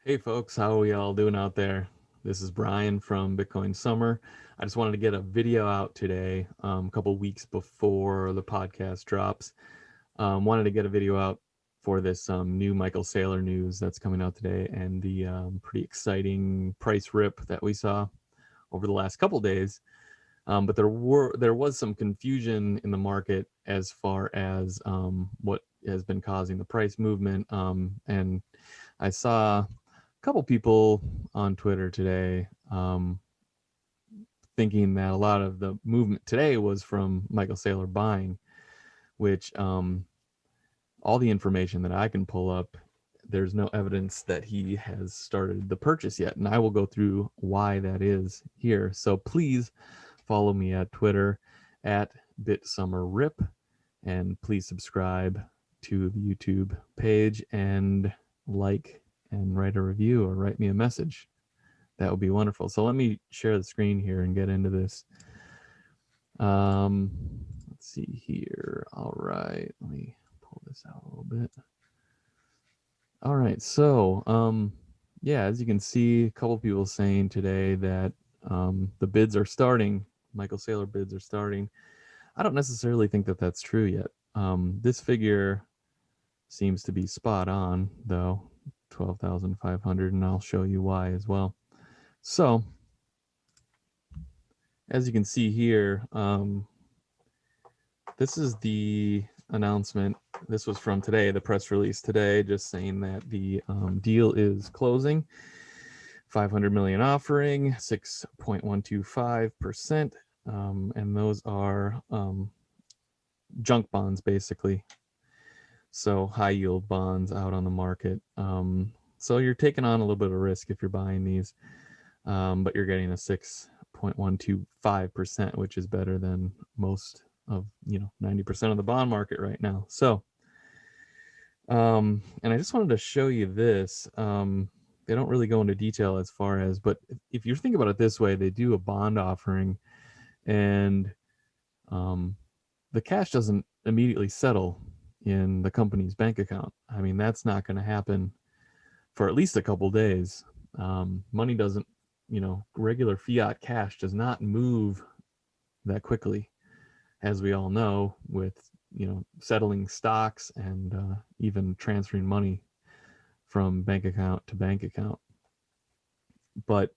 Hey folks, how are we all doing out there? This is Brian from Bitcoin Summer. I just wanted to get a video out today, a couple weeks before the podcast drops. Wanted to get a video out for this new Michael Saylor news that's coming out today and the pretty exciting price rip that we saw over the last couple days. But there was some confusion in the market as far as what has been causing the price movement, and I saw couple people on Twitter today thinking that a lot of the movement today was from Michael Saylor buying, which all the information that I can pull up, there's no evidence that he has started the purchase yet. And I will go through why that is here. So please follow me at Twitter at BitsummerRip, and please subscribe to the YouTube page and like and write a review or write me a message. That would be wonderful. So let me share the screen here and get into this. Let's see here. All right, let me pull this out a little bit. All right, so yeah, as you can see, a couple people saying today that the bids are starting. Michael Saylor bids are starting. I don't necessarily think that that's true yet. This figure seems to be spot on, though, 12,500, and I'll show you why as well. So, as you can see here, this is the announcement. This was from today, the press release today, just saying that the deal is closing. 500 million offering, 6.125%, and those are junk bonds, basically. So high yield bonds out on the market. So you're taking on a little bit of risk if you're buying these, but you're getting a 6.125%, which is better than most of 90% of the bond market right now. So, and I just wanted to show you this. They don't really go into detail as far as, but if you think about it this way, they do a bond offering, and the cash doesn't immediately settle in the company's bank account. I mean, that's not going to happen for at least a couple days. Money doesn't, regular fiat cash does not move that quickly, as we all know, with settling stocks and even transferring money from bank account to bank account. But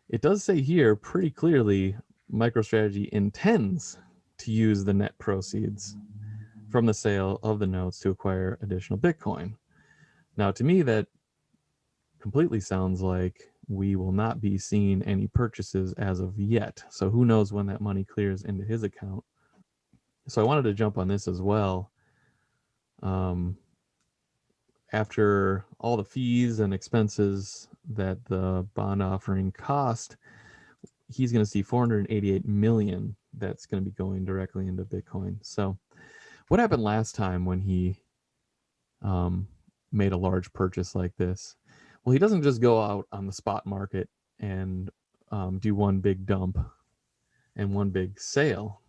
it does say here pretty clearly MicroStrategy intends to use the net proceeds from the sale of the notes to acquire additional Bitcoin. Now, to me, that completely sounds like we will not be seeing any purchases as of yet. So who knows when that money clears into his account. So I wanted to jump on this as well. After all the fees and expenses that the bond offering cost, he's going to see 488 million that's going to be going directly into Bitcoin. So what happened last time when he made a large purchase like this? Well, he doesn't just go out on the spot market and do one big dump and one big sale.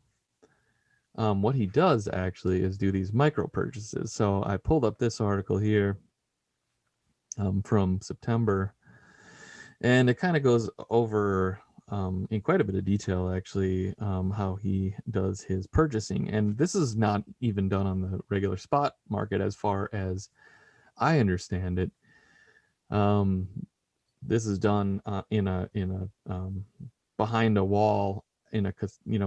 What he does actually is do these micro purchases. So I pulled up this article here from September, and it kind of goes over in quite a bit of detail, actually, how he does his purchasing. And this is not even done on the regular spot market, as far as I understand it. This is done in a behind a wall in a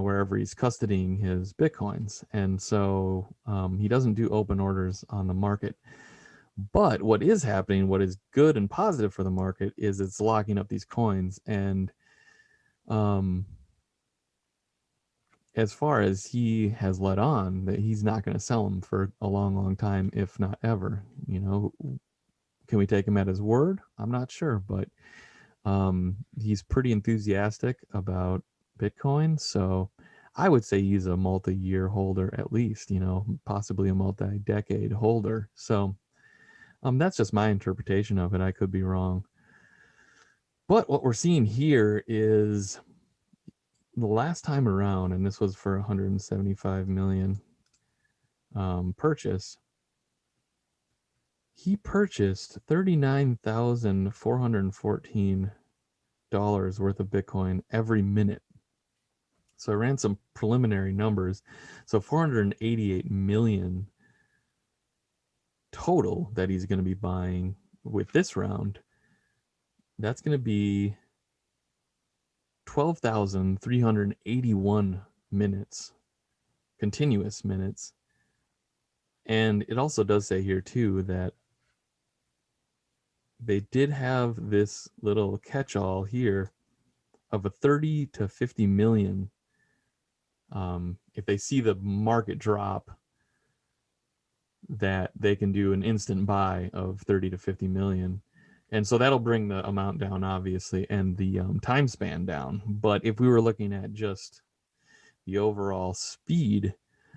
wherever he's custodying his bitcoins, and so he doesn't do open orders on the market. But what is happening, what is good and positive for the market, is it's locking up these coins. And as far as he has let on, that he's not going to sell them for a long, long time, if not ever. Can we take him at his word? I'm not sure, but he's pretty enthusiastic about Bitcoin. So I would say he's a multi-year holder at least, possibly a multi-decade holder. So that's just my interpretation of it. I could be wrong. But what we're seeing here is the last time around, and this was for 175 million purchase, he purchased $39,414 worth of Bitcoin every minute. So I ran some preliminary numbers. So 488 million total that he's going to be buying with this round. That's going to be 12,381 minutes, continuous minutes. And it also does say here too that they did have this little catch-all here of a 30 to 50 million. If they see the market drop, that they can do an instant buy of 30 to 50 million. And so that'll bring the amount down, obviously, and the time span down. But if we were looking at just the overall speed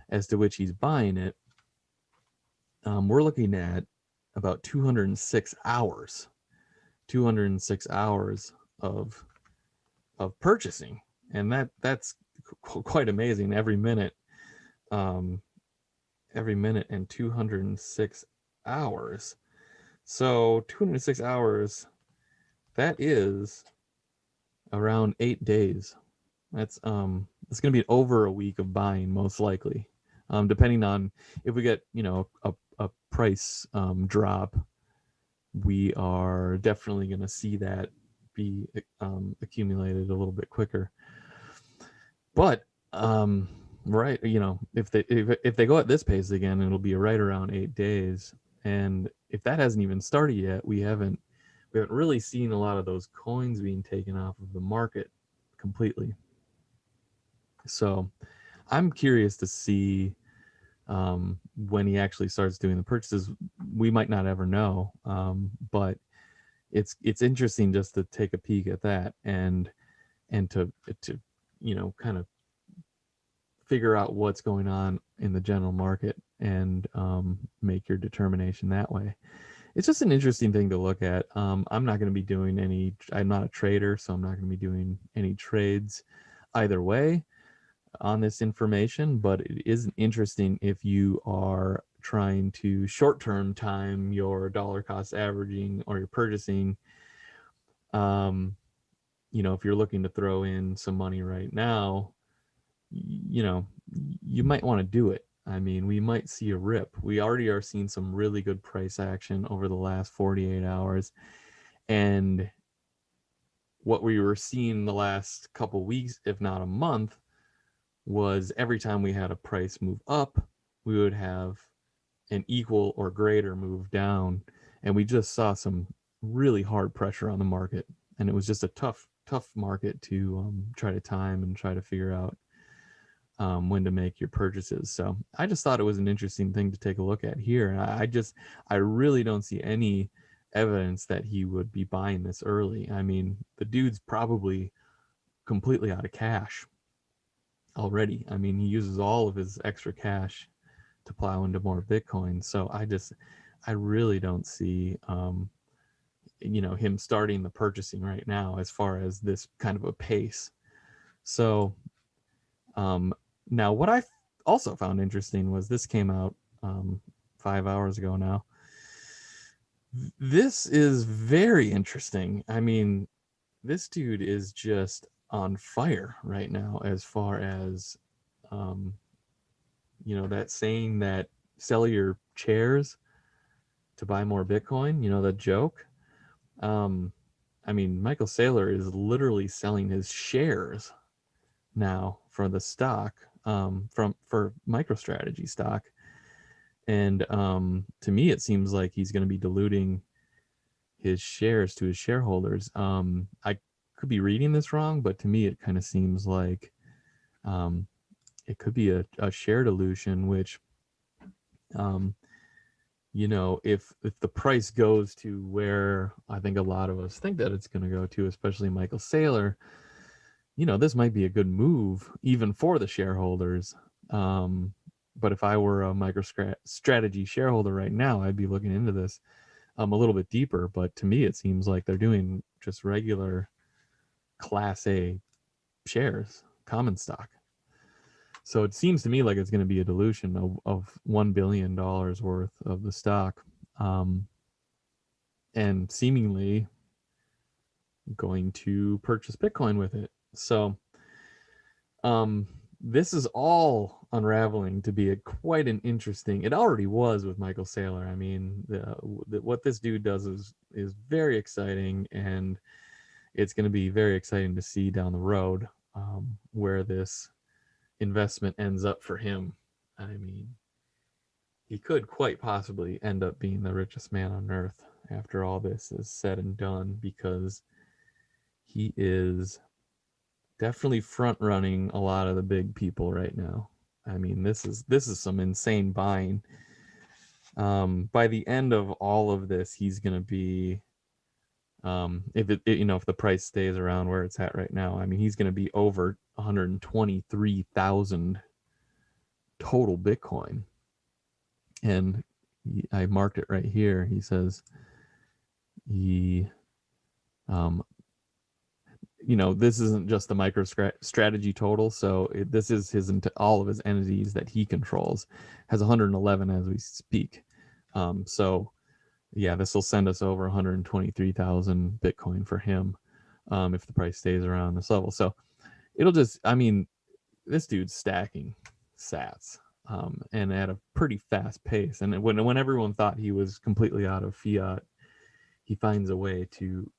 as to which he's buying it, we're looking at about 206 hours. 206 hours of purchasing, and that's quite amazing. Every minute and 206 hours. So 206 hours, that is around 8 days. That's it's going to be over a week of buying, most likely, depending on if we get, you know, a price drop. We are definitely going to see that be accumulated a little bit quicker. But right, you know, if they go at this pace again, it'll be right around 8 days. And if that hasn't even started yet, we haven't really seen a lot of those coins being taken off of the market completely. So I'm curious to see when he actually starts doing the purchases. We might not ever know, but it's interesting just to take a peek at that and to you know, kind of figure out what's going on in the general market and make your determination that way. It's just an interesting thing to look at. I'm not going to be doing any, I'm not a trader, so I'm not going to be doing any trades either way on this information, but it is interesting if you are trying to short-term time your dollar cost averaging or your purchasing. You know, if you're looking to throw in some money right now, you know, you might want to do it. I mean, we might see a rip. We already are seeing some really good price action over the last 48 hours. And what we were seeing the last couple weeks, if not a month, was every time we had a price move up, we would have an equal or greater move down. And we just saw some really hard pressure on the market. And it was just a tough market to try to time and try to figure out when to make your purchases. So I just thought it was an interesting thing to take a look at here. And I really don't see any evidence that he would be buying this early. I mean, the dude's probably completely out of cash already. I mean, he uses all of his extra cash to plow into more Bitcoin. So I really don't see, you know, him starting the purchasing right now as far as this kind of a pace. So, now, what I also found interesting was this came out 5 hours ago now. This is very interesting. I mean, this dude is just on fire right now as far as, you know, that saying that sell your chairs to buy more Bitcoin, you know, the joke. I mean, Michael Saylor is literally selling his shares now for the stock, for MicroStrategy stock. And to me, it seems like he's going to be diluting his shares to his shareholders. I could be reading this wrong, but to me, it kind of seems like it could be a share dilution, which, you know, if the price goes to where I think a lot of us think that it's going to go to, especially Michael Saylor, you know, this might be a good move even for the shareholders. But if I were a MicroStrategy shareholder right now, I'd be looking into this a little bit deeper. But to me, it seems like they're doing just regular Class A shares, common stock. So it seems to me like it's going to be a dilution of $1 billion worth of the stock. and seemingly going to purchase Bitcoin with it. So this is all unraveling to be quite an interesting. It already was with Michael Saylor. I mean, what this dude does is very exciting, and it's going to be very exciting to see down the road where this investment ends up for him. I mean, he could quite possibly end up being the richest man on earth after all this is said and done, because he is definitely front running a lot of the big people right now. I mean, this is some insane buying. By the end of all of this, he's going to be, if if the price stays around where it's at right now, I mean, he's going to be over 123,000 total Bitcoin. And I marked it right here. He says he, this isn't just the MicroStrategy total. So this is all of his entities that he controls, has 111 as we speak. So yeah, this will send us over 123,000 Bitcoin for him if the price stays around this level. So it'll just, I mean, this dude's stacking sats and at a pretty fast pace. And when everyone thought he was completely out of fiat, he finds a way to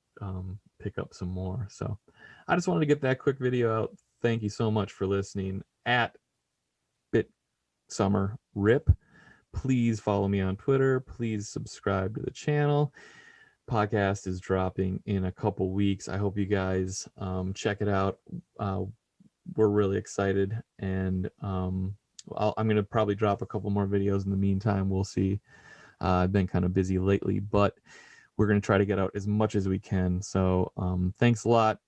pick up some more. So I just wanted to get that quick video out. Thank you so much for listening. At BitSummerRip. Please follow me on Twitter. Please subscribe to the channel. Podcast is dropping in a couple weeks. I hope you guys check it out. We're really excited, and I'm going to probably drop a couple more videos in the meantime. We'll see. I've been kind of busy lately, but we're going to try to get out as much as we can. So thanks a lot.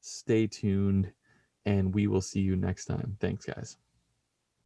Stay tuned, and we will see you next time. Thanks, guys.